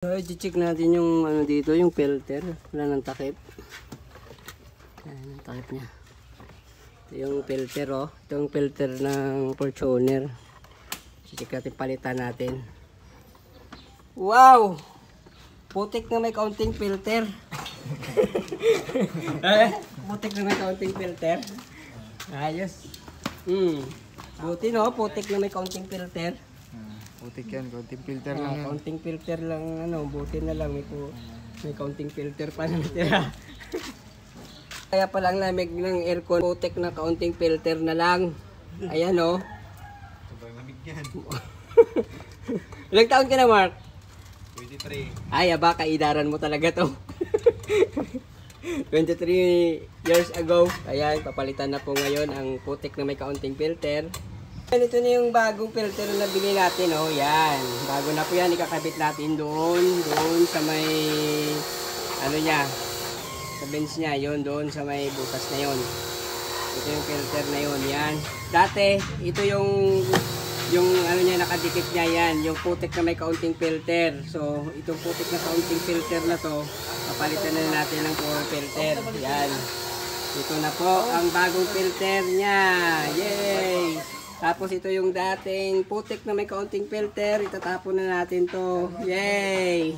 So, i-check natin yung ano dito, yung filter. Wala ng takip. Ayan, ang takip niya. Ito yung filter, oh. Ito yung filter ng Fortuner. I-check natin, palitan natin. Wow! Putik na may kaunting filter. Putik na may kaunting filter. Ayos. Buti no, putik na may kaunting filter. Putik yan, kaunting filter lang yan. Kaunting filter lang, ano, buti na lang may kaunting filter pa na natira. Kaya palang lamig ng aircon, putik na kaunting filter na lang. Ayan o. Sobrang lamig yan. Ilang taon ka na, Mark? 23. Ay, aba, kaidaran mo talaga to. 23 years ago. Ayan, papalitan na po ngayon ang putik na may kaunting filter. Ito na yung bagong filter na nabili natin, oh. Yan. Bago na po yan, ikakabit natin doon sa may ano niya, sa bench niya, yon doon sa may butas na yon. Ito yung filter na yon, yan. Dati, ito yung ano niya, nakadikit niya, yan, yung putik na may kaunting filter. So, itong putik na kaunting filter na to, papalitan na natin ng puro filter. Yan. Ito na po ang bagong filter niya. Yay! Tapos ito yung dating putik na may kaunting filter, itatapon na natin to. Yay!